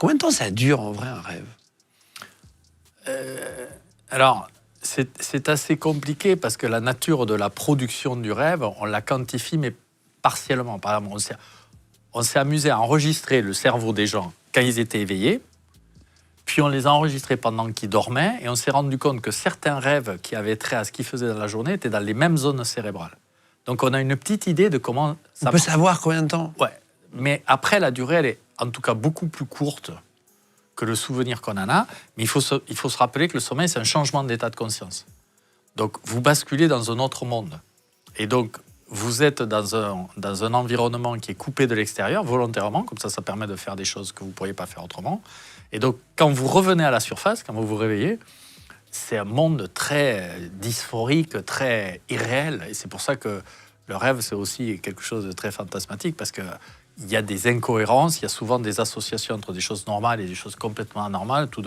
Combien de temps ça dure en vrai un rêve? Alors, c'est assez compliqué parce que la nature de la production du rêve, on la quantifie, mais partiellement. Par exemple, on s'est amusé à enregistrer le cerveau des gens quand ils étaient éveillés, puis on les a enregistrés pendant qu'ils dormaient, et on s'est rendu compte que certains rêves qui avaient trait à ce qu'ils faisaient dans la journée étaient dans les mêmes zones cérébrales. Donc on a une petite idée de comment ça... On peut savoir combien de temps? Ouais, mais après, la durée, elle est en tout cas beaucoup plus courte que le souvenir qu'on en a, mais il faut se rappeler que le sommeil, c'est un changement d'état de conscience. Donc, vous basculez dans un autre monde. Et donc, vous êtes dans un environnement qui est coupé de l'extérieur, volontairement, comme ça permet de faire des choses que vous ne pourriez pas faire autrement. Et donc, quand vous revenez à la surface, quand vous vous réveillez, c'est un monde très dysphorique, très irréel. Et c'est pour ça que le rêve, c'est aussi quelque chose de très fantasmatique, parce qu'il y a des incohérences, il y a souvent des associations entre des choses normales et des choses complètement anormales. Tout